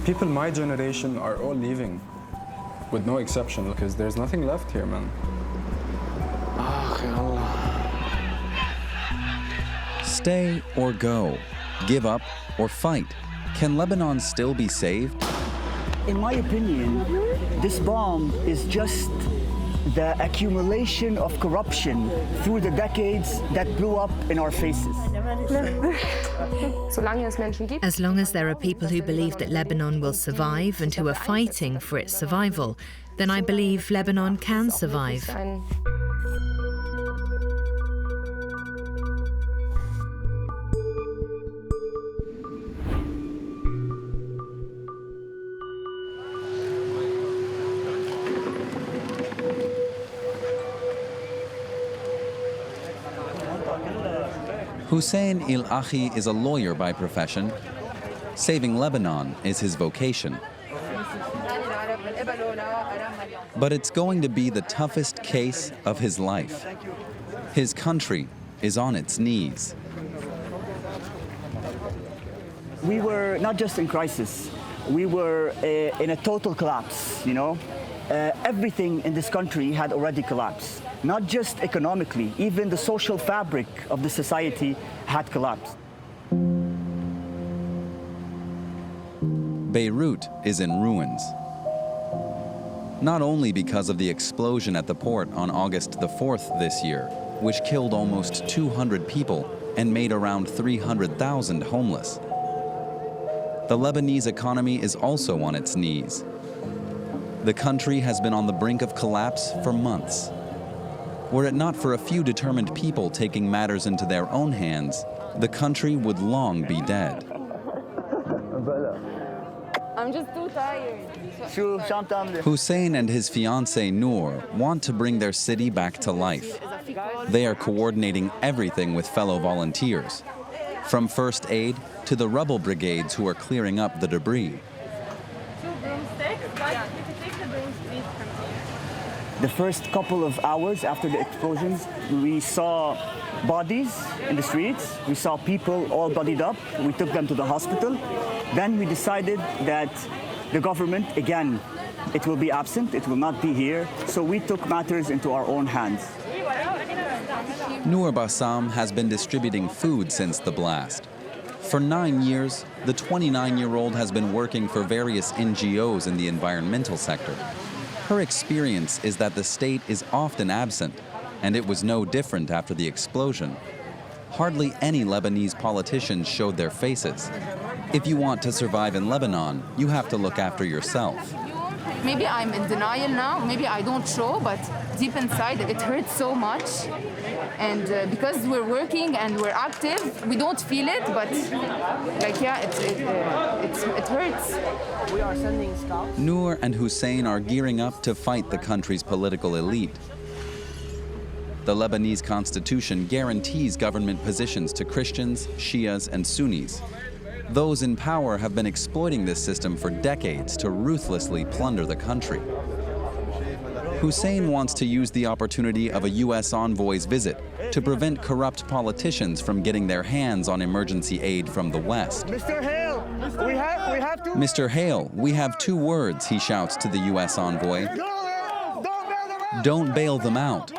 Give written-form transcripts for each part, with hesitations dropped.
People my generation are all leaving, with no exception, because there's nothing left here, man. Stay or go? Give up or fight? Can Lebanon still be saved? In my opinion, this bomb is just the accumulation of corruption through the decades that blew up in our faces. As long as there are people who believe that Lebanon will survive and who are fighting for its survival, then I believe Lebanon can survive. Hussein El-Akhi is a lawyer by profession. Saving Lebanon is his vocation. But it's going to be the toughest case of his life. His country is on its knees. We were not just in crisis, we were in a total collapse, you know? Everything in this country had already collapsed. Not just economically, even the social fabric of the society had collapsed. Beirut is in ruins. Not only because of the explosion at the port on August the 4th this year, which killed almost 200 people and made around 300,000 homeless. The Lebanese economy is also on its knees. The country has been on the brink of collapse for months. Were it not for a few determined people taking matters into their own hands, the country would long be dead. I'm just too tired. Hussein and his fiancée Noor want to bring their city back to life. They are coordinating everything with fellow volunteers, from first aid to the rubble brigades who are clearing up the debris. The first couple of hours after the explosions, we saw bodies in the streets. We saw people all bloodied up. We took them to the hospital. Then we decided that the government, again, it will be absent, it will not be here. So we took matters into our own hands. Noor Bassam has been distributing food since the blast. For 9 years, the 29-year-old has been working for various NGOs in the environmental sector. Her experience is that the state is often absent, and it was no different after the explosion. Hardly any Lebanese politicians showed their faces. If you want to survive in Lebanon, you have to look after yourself. Maybe I'm in denial now, maybe I don't show, but deep inside it hurts so much. And because we're working and we're active, we don't feel it, but like, yeah, it hurts. We are sending scouts. Noor and Hussein are gearing up to fight the country's political elite. The Lebanese constitution guarantees government positions to Christians, Shias, and Sunnis. Those in power have been exploiting this system for decades to ruthlessly plunder the country. Hussein wants to use the opportunity of a U.S. envoy's visit to prevent corrupt politicians from getting their hands on emergency aid from the West. Mr. Hale, we have to... Mr. Hale, we have 2 words, he shouts to the U.S. envoy. Don't bail them out.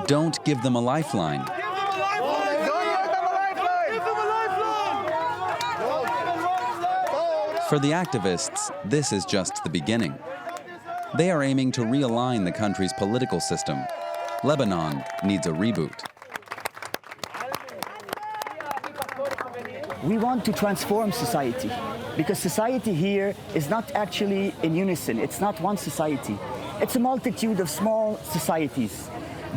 Don't give them a lifeline. For the activists, this is just the beginning. They are aiming to realign the country's political system. Lebanon needs a reboot. We want to transform society, because society here is not actually in unison. It's not one society. It's a multitude of small societies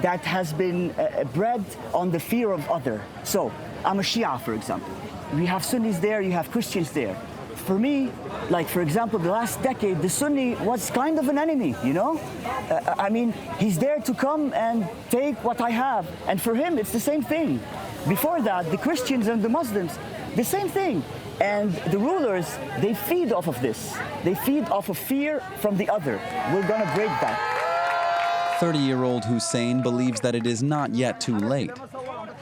that has been bred on the fear of other. So, I'm a Shia, for example. We have Sunnis there, you have Christians there. For me, like, for example, the last decade, the Sunni was kind of an enemy, you know? I mean, he's there to come and take what I have. And for him, it's the same thing. Before that, the Christians and the Muslims, the same thing. And the rulers, they feed off of this. They feed off of fear from the other. We're gonna break that. 30-year-old Hussein believes that it is not yet too late.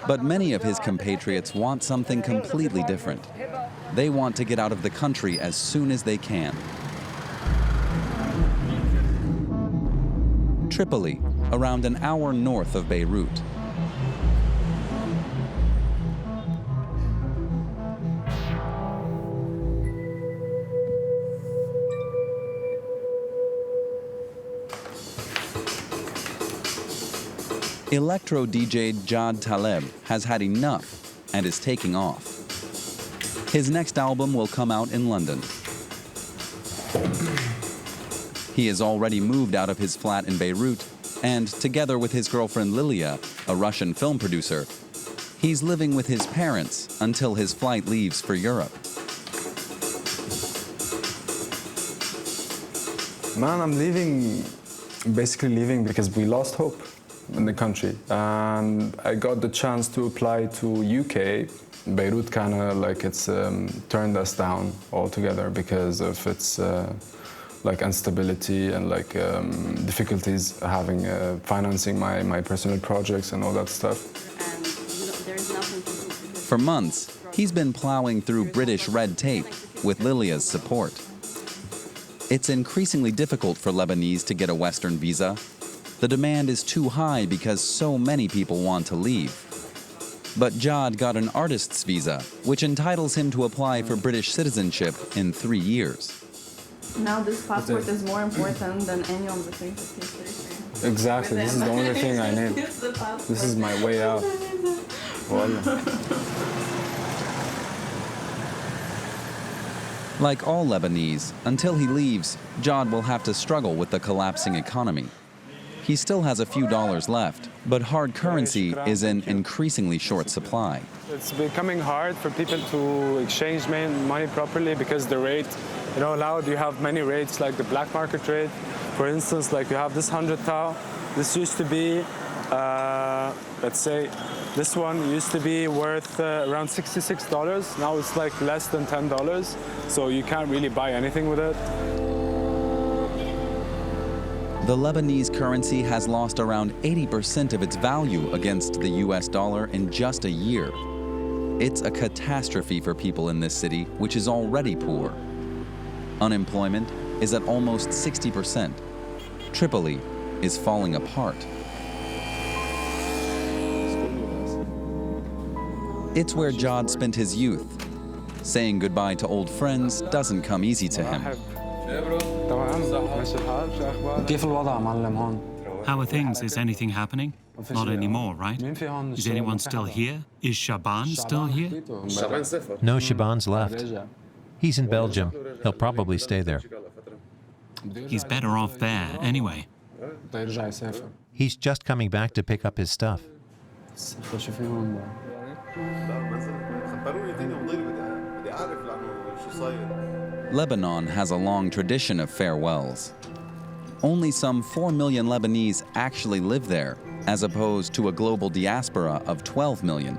But many of his compatriots want something completely different. they want to get out of the country as soon as they can. Tripoli, around an hour north of Beirut. Electro DJ Jad Taleb has had enough and is taking off. His next album will come out in London. He has already moved out of his flat in Beirut, and together with his girlfriend Lilia, a Russian film producer, he's living with his parents until his flight leaves for Europe. Man, I'm leaving, basically leaving because we lost hope in the country. And I got the chance to apply to UK. Beirut kind of like it's turned us down altogether because of its like instability and like difficulties having financing my personal projects and all that stuff. For months, he's been plowing through British red tape with Lilia's support. It's increasingly difficult for Lebanese to get a Western visa. The demand is too high because so many people want to leave. But Jad got an artist's visa, which entitles him to apply for British citizenship in 3 years. Now this passport is more important than any of the things that he's facing. Exactly, this is the only thing I need. This is my way out. Like all Lebanese, until he leaves, Jad will have to struggle with the collapsing economy. He still has a few dollars left, but hard currency is in increasingly short supply. It's becoming hard for people to exchange money properly because the rate, now you have many rates like the black market rate. For instance, like you have this 100 tau. This used to be, let's say, this one used to be worth around $66. Now it's like less than $10. So you can't really buy anything with it. The Lebanese currency has lost around 80% of its value against the US dollar in just a year. It's a catastrophe for people in this city, which is already poor. Unemployment is at almost 60%. Tripoli is falling apart. It's where Jad spent his youth. Saying goodbye to old friends doesn't come easy to him. How are things? Is anything happening? Not anymore, right? Is anyone still here? Is Shaban still here? No, Shaban's left. He's in Belgium. He'll probably stay there. He's better off there, anyway. He's just coming back to pick up his stuff. Lebanon has a long tradition of farewells. Only some 4 million Lebanese actually live there, as opposed to a global diaspora of 12 million.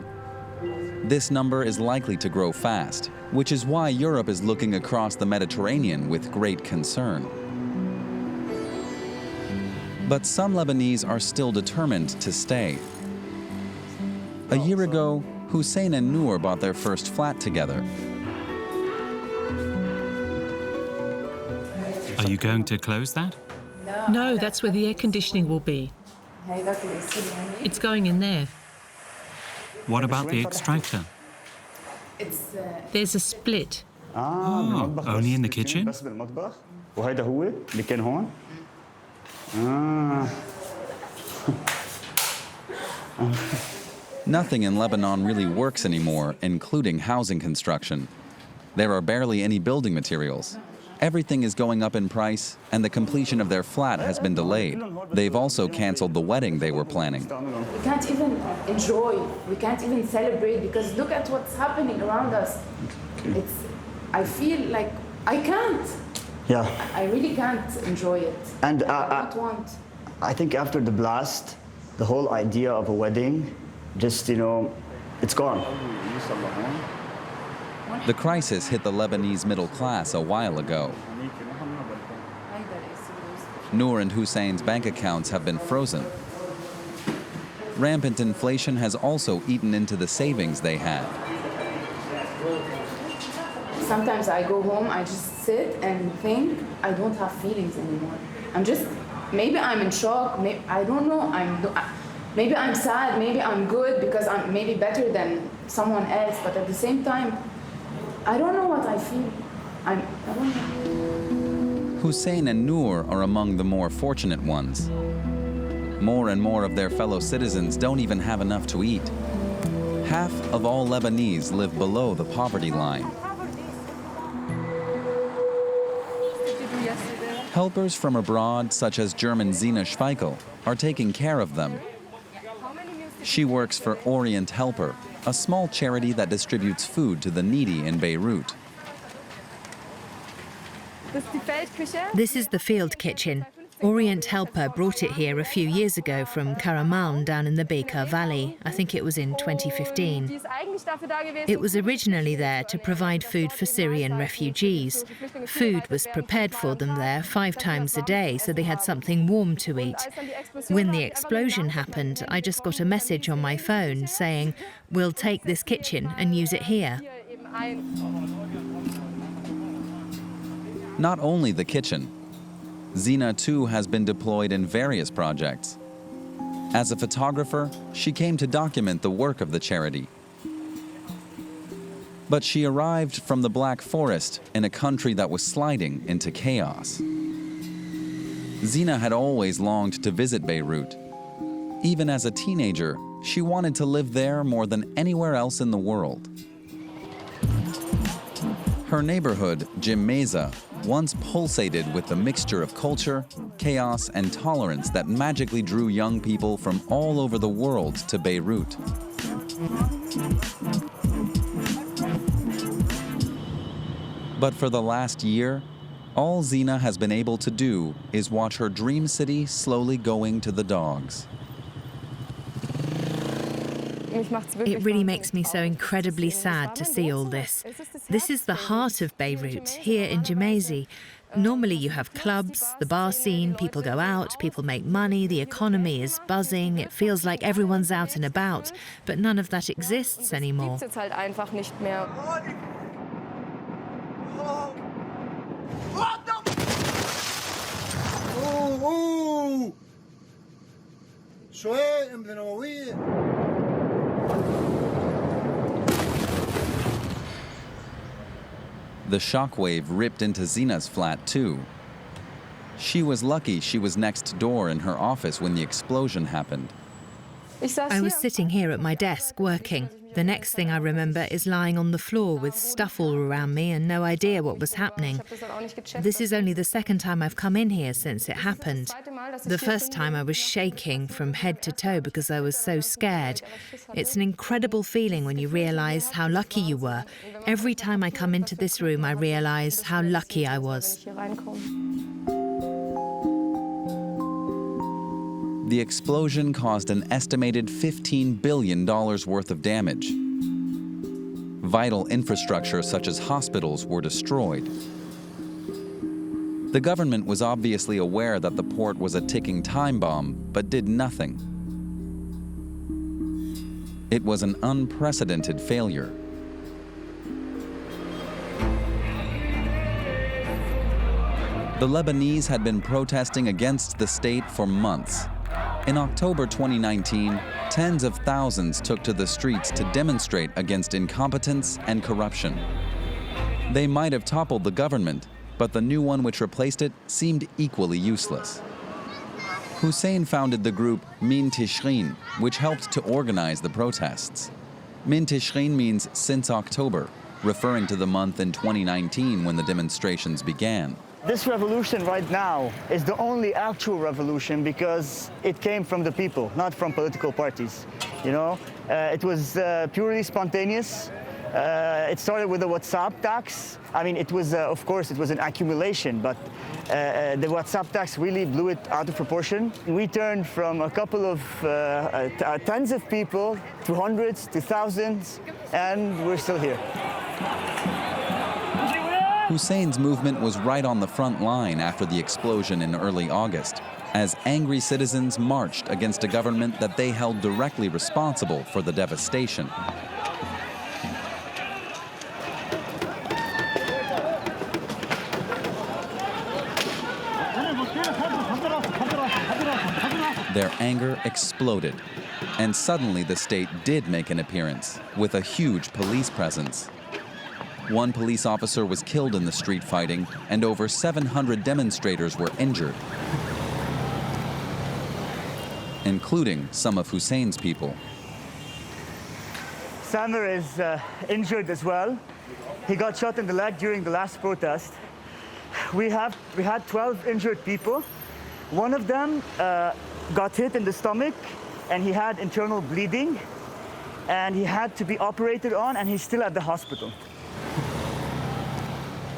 This number is likely to grow fast, which is why Europe is looking across the Mediterranean with great concern. But some Lebanese are still determined to stay. A year ago, Hussein and Noor bought their first flat together. Are you going to close that? No, that's where the air conditioning will be. It's going in there. What about the extractor? There's a split. Oh, only in the kitchen? Nothing in Lebanon really works anymore, including housing construction. There are barely any building materials. Everything is going up in price, and the completion of their flat has been delayed. They've also canceled the wedding they were planning. We can't even enjoy, we can't even celebrate because look at what's happening around us. I feel like I can't. Yeah. I really can't enjoy it. And I don't want. I think after the blast, the whole idea of a wedding, just, it's gone. The crisis hit the Lebanese middle class a while ago. Noor and Hussein's bank accounts have been frozen. Rampant inflation has also eaten into the savings they had. sometimes I go home, I just sit and think, I don't have feelings anymore. Maybe I'm in shock, I don't know, maybe I'm sad, maybe I'm good because I'm maybe better than someone else, but at the same time, I don't know what I feel. I don't know. Hussein and Noor are among the more fortunate ones. More and more of their fellow citizens don't even have enough to eat. Half of all Lebanese live below the poverty line. Helpers from abroad, such as German Zina Schweikel, are taking care of them. She works for Orient Helper, a small charity that distributes food to the needy in Beirut. This is the field kitchen. Orient Helper brought it here a few years ago from Karaman down in the Bekaa Valley. I think it was in 2015. It was originally there to provide food for Syrian refugees. Food was prepared for them there 5 times a day, so they had something warm to eat. When the explosion happened, I just got a message on my phone saying, "We'll take this kitchen and use it here." Not only the kitchen. Zina, too, has been deployed in various projects. As a photographer, she came to document the work of the charity. But she arrived from the Black Forest in a country that was sliding into chaos. Zina had always longed to visit Beirut. Even as a teenager, she wanted to live there more than anywhere else in the world. Her neighborhood, Jimmeza, once pulsated with the mixture of culture, chaos, and tolerance that magically drew young people from all over the world to Beirut. But for the last year, all Zina has been able to do is watch her dream city slowly going to the dogs. It really makes me so incredibly sad to see all this. This is the heart of Beirut, here in Jimmeza. Normally you have clubs, the bar scene, people go out, people make money, the economy is buzzing, it feels like everyone's out and about, but none of that exists anymore. The shockwave ripped into Zina's flat, too. She was lucky she was next door in her office when the explosion happened. I was sitting here at my desk working. The next thing I remember is lying on the floor with stuff all around me and no idea what was happening. This is only the second time I've come in here since it happened. The first time I was shaking from head to toe because I was so scared. It's an incredible feeling when you realize how lucky you were. Every time I come into this room, I realize how lucky I was. The explosion caused an estimated $15 billion worth of damage. Vital infrastructure such as hospitals were destroyed. The government was obviously aware that the port was a ticking time bomb, but did nothing. It was an unprecedented failure. The Lebanese had been protesting against the state for months. In October 2019, tens of thousands took to the streets to demonstrate against incompetence and corruption. They might have toppled the government, but the new one which replaced it seemed equally useless. Hussein founded the group Min Tishrin, which helped to organize the protests. Min Tishrin means since October, referring to the month in 2019 when the demonstrations began. This revolution right now is the only actual revolution because it came from the people, not from political parties. You know, it was purely spontaneous. It started with the WhatsApp tax. I mean, it was, of course, it was an accumulation, but the WhatsApp tax really blew it out of proportion. We turned from a couple of tens of people to hundreds, to thousands, and we're still here. Hussein's movement was right on the front line after the explosion in early August, as angry citizens marched against a government that they held directly responsible for the devastation. Their anger exploded, and suddenly the state did make an appearance with a huge police presence. One police officer was killed in the street fighting, and over 700 demonstrators were injured, including some of Hussein's people. Samer is injured as well. He got shot in the leg during the last protest. We had 12 injured people. One of them got hit in the stomach, and he had internal bleeding, and he had to be operated on, and he's still at the hospital.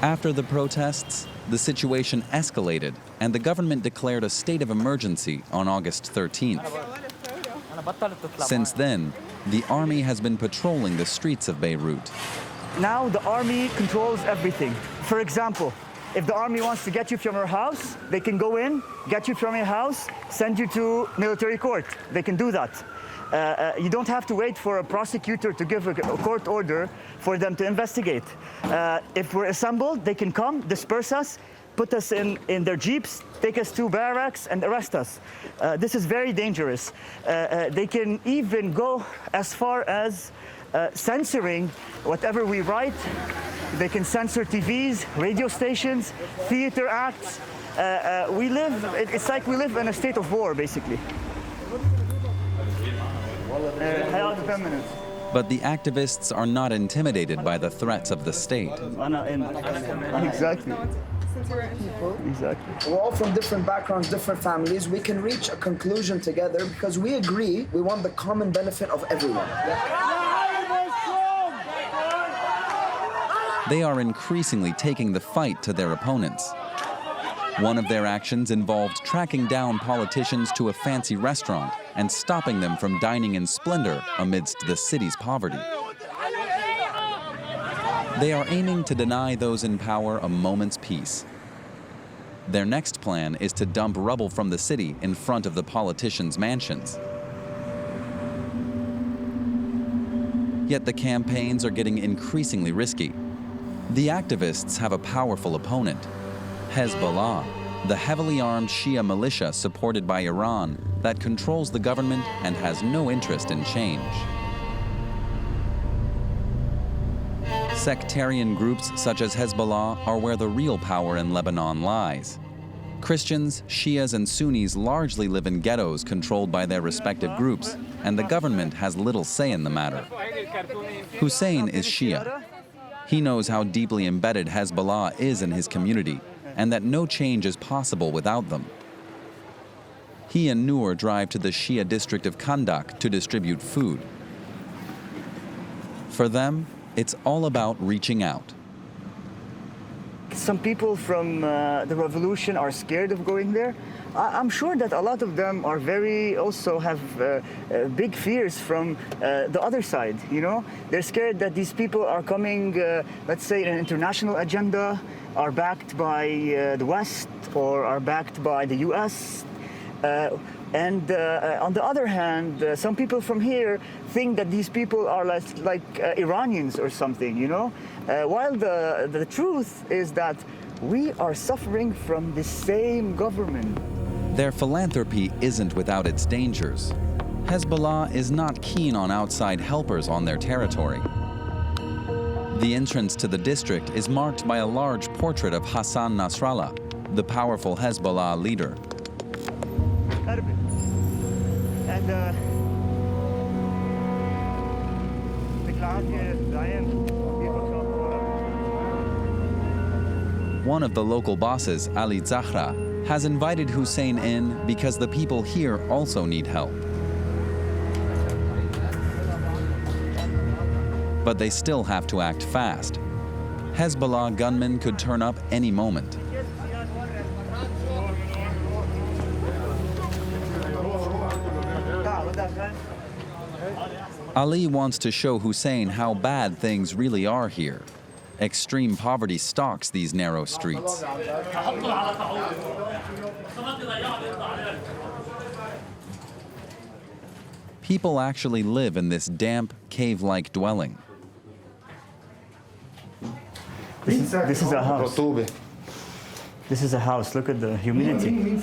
After the protests, the situation escalated, and the government declared a state of emergency on August 13th. Since then, the army has been patrolling the streets of Beirut. Now the army controls everything. For example, if the army wants to get you from your house, they can go in, get you from your house, send you to military court. They can do that. You don't have to wait for a prosecutor to give a court order for them to investigate. If we're assembled, they can come, disperse us, put us in their jeeps, take us to barracks, and arrest us. This is very dangerous. They can even go as far as censoring whatever we write. They can censor TVs, radio stations, theater acts. It's like we live in a state of war, basically. But the activists are not intimidated by the threats of the state. Exactly. Exactly. We're all from different backgrounds, different families. We can reach a conclusion together because we agree we want the common benefit of everyone. They are increasingly taking the fight to their opponents. One of their actions involved tracking down politicians to a fancy restaurant and stopping them from dining in splendor amidst the city's poverty. They are aiming to deny those in power a moment's peace. Their next plan is to dump rubble from the city in front of the politicians' mansions. Yet the campaigns are getting increasingly risky. The activists have a powerful opponent, Hezbollah, the heavily armed Shia militia supported by Iran that controls the government and has no interest in change. Sectarian groups such as Hezbollah are where the real power in Lebanon lies. Christians, Shias, and Sunnis largely live in ghettos controlled by their respective groups, and the government has little say in the matter. Hussein is Shia. He knows how deeply embedded Hezbollah is in his community, and that no change is possible without them. He and Noor drive to the Shia district of Kandak to distribute food. For them, it's all about reaching out. Some people from the revolution are scared of going there. I'm sure that a lot of them are also have big fears from the other side, you know? They're scared that these people are coming, let's say, in an international agenda, are backed by the West or are backed by the US. And on the other hand, some people from here think that these people are like Iranians or something, you know? While the truth is that we are suffering from the same government. Their philanthropy isn't without its dangers. Hezbollah is not keen on outside helpers on their territory. The entrance to the district is marked by a large portrait of Hassan Nasrallah, the powerful Hezbollah leader. One of the local bosses, Ali Zahra, has invited Hussein in because the people here also need help. But they still have to act fast. Hezbollah gunmen could turn up any moment. Ali wants to show Hussein how bad things really are here. Extreme poverty stalks these narrow streets. People actually live in this damp, cave-like dwelling. This is a house. This is a house. Look at the humidity.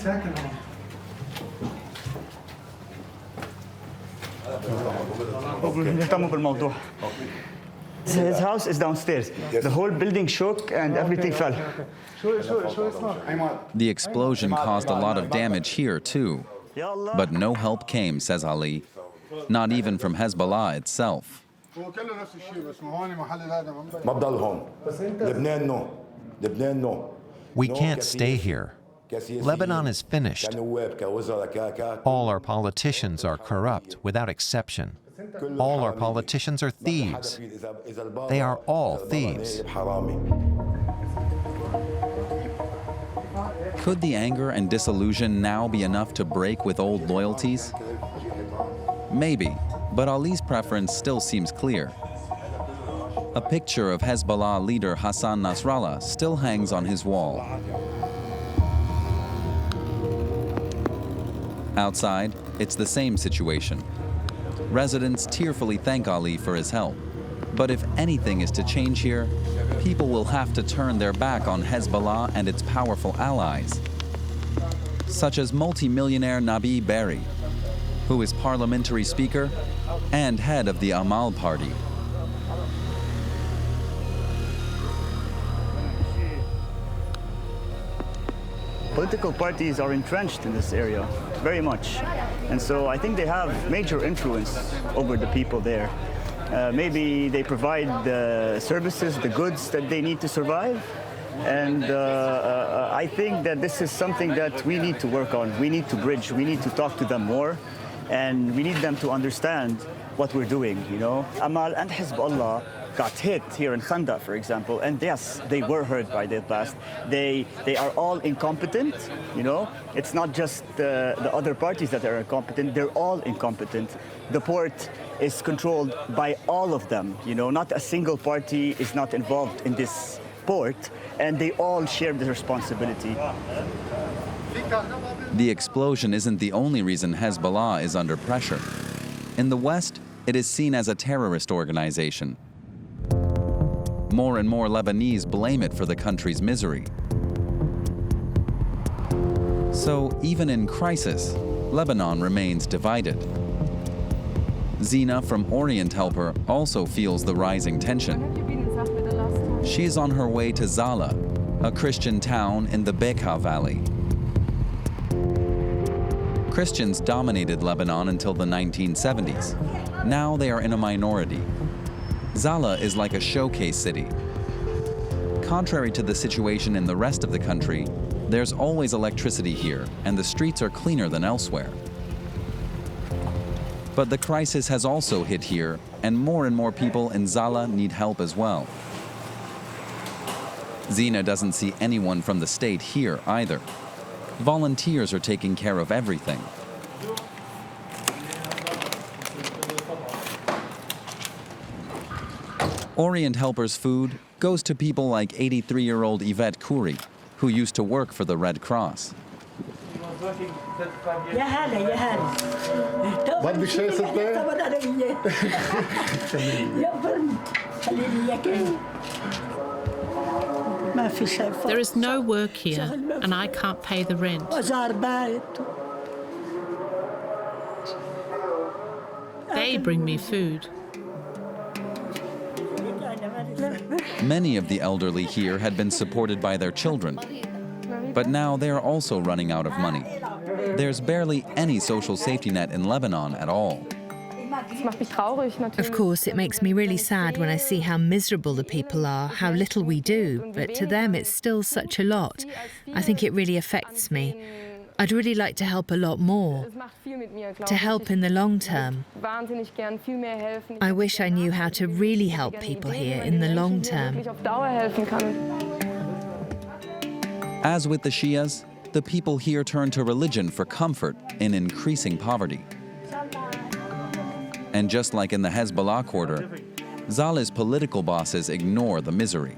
His house is downstairs. The whole building shook and everything fell. The explosion caused a lot of damage here too. But no help came, says Ali, not even from Hezbollah itself. We can't stay here. Lebanon is finished. All our politicians are corrupt, without exception. All our politicians are thieves. They are all thieves. Could the anger and disillusion now be enough to break with old loyalties? Maybe, but Ali's preference still seems clear. A picture of Hezbollah leader Hassan Nasrallah still hangs on his wall. Outside, it's the same situation. Residents tearfully thank Ali for his help. But if anything is to change here, people will have to turn their back on Hezbollah and its powerful allies, such as multi-millionaire Nabi Berri, who is parliamentary speaker and head of the Amal party. Political parties are entrenched in this area, very much. And so I think they have major influence over the people there. Maybe they provide the services, the goods that they need to survive. And I think that this is something that we need to work on. We need to bridge, we need to talk to them more. And we need them to understand what we're doing, you know. Amal and Hezbollah got hit here in Khanda, for example, and yes, they were hurt by the blast. They are all incompetent, you know. It's not just the other parties that are incompetent, they're all incompetent. The port is controlled by all of them, you know. Not a single party is not involved in this port, and they all share the responsibility. The explosion isn't the only reason Hezbollah is under pressure. In the West, it is seen as a terrorist organization. More and more Lebanese blame it for the country's misery. So even in crisis, Lebanon remains divided. Zina from Orient Helper also feels the rising tension. She is on her way to Zala, a Christian town in the Bekaa Valley. Christians dominated Lebanon until the 1970s. Now they are in a minority. Zala is like a showcase city. Contrary to the situation in the rest of the country, there's always electricity here, and the streets are cleaner than elsewhere. But the crisis has also hit here, and more people in Zala need help as well. Zina doesn't see anyone from the state here either. Volunteers are taking care of everything. Orient Helper's food goes to people like 83-year-old Yvette Khoury, who used to work for the Red Cross. There is no work here, and I can't pay the rent. They bring me food. Many of the elderly here had been supported by their children, but now they are also running out of money. There's barely any social safety net in Lebanon at all. Of course, it makes me really sad when I see how miserable the people are, how little we do, but to them it's still such a lot. I think it really affects me. I'd really like to help a lot more, to help in the long term. I wish I knew how to really help people here in the long term. As with the Shias, the people here turn to religion for comfort in increasing poverty. And just like in the Hezbollah quarter, Zala's political bosses ignore the misery.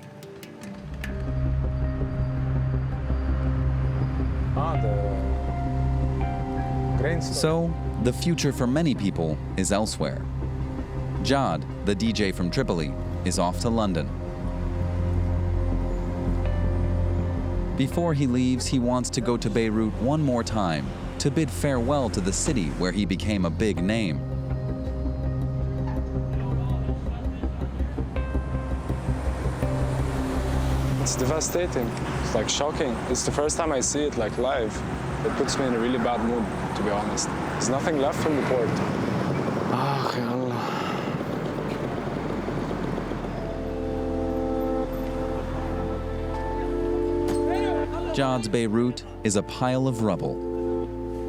So, the future for many people is elsewhere. Jad, the DJ from Tripoli, is off to London. Before he leaves, he wants to go to Beirut one more time to bid farewell to the city where he became a big name. It's devastating. It's like shocking. It's the first time I see it like live. It puts me in a really bad mood, to be honest. There's nothing left from the port. Ah, Allah. Jad's Beirut is a pile of rubble.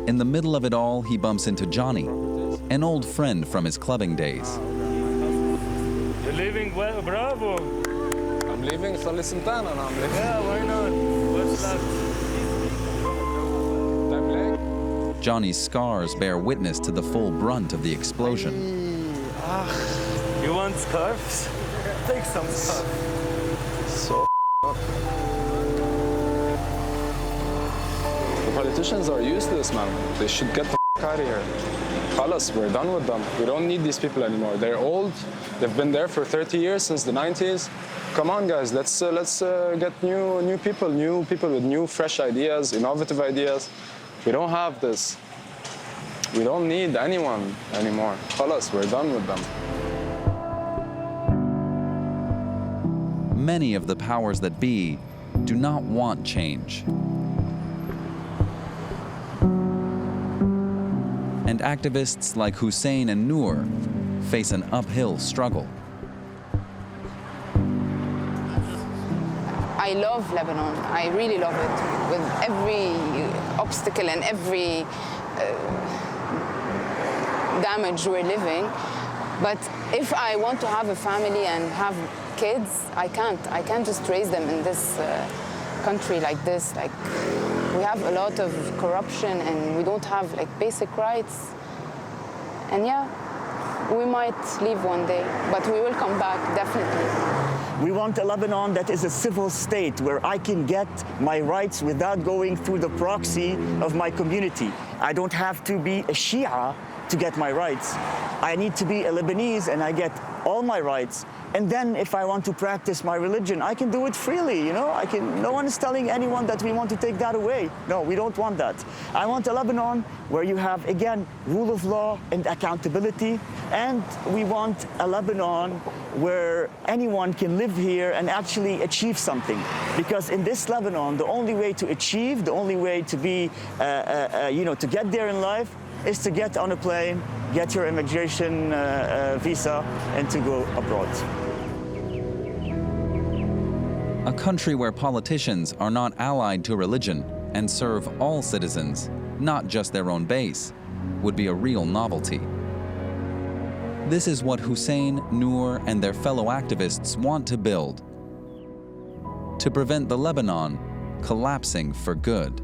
In the middle of it all, he bumps into Johnny, an old friend from his clubbing days. You're leaving? Well, bravo. I'm leaving Santana and I'm leaving. Yeah, why not? What's left? Johnny's scars bear witness to the full brunt of the explosion. You want scarves? Take some scarves. So the politicians are useless, man. They should get the out of here. Khalas, we're done with them. We don't need these people anymore. They're old. They've been there for 30 years, since the 90s. Come on, guys, let's get new people with new, fresh ideas, innovative ideas. We don't have this. We don't need anyone anymore. Khalas, we're done with them. Many of the powers that be do not want change. And activists like Hussein and Noor face an uphill struggle. I love Lebanon. I really love it, with every obstacle and every damage we're living. But if I want to have a family and have kids, I can't. I can't just raise them in this country like this. Like, we have a lot of corruption and we don't have like basic rights. And yeah, we might leave one day, but we will come back, definitely. We want a Lebanon that is a civil state where I can get my rights without going through the proxy of my community. I don't have to be a Shia to get my rights. I need to be a Lebanese and I get all my rights. And then if I want to practice my religion, I can do it freely, you know? No one is telling anyone that we want to take that away. No, we don't want that. I want a Lebanon where you have, again, rule of law and accountability. And we want a Lebanon where anyone can live here and actually achieve something. Because in this Lebanon, the only way to achieve, the only way to be, to get there in life is to get on a plane, get your immigration visa, and to go abroad. A country where politicians are not allied to religion and serve all citizens, not just their own base, would be a real novelty. This is what Hussein, Noor, and their fellow activists want to build, to prevent the Lebanon collapsing for good.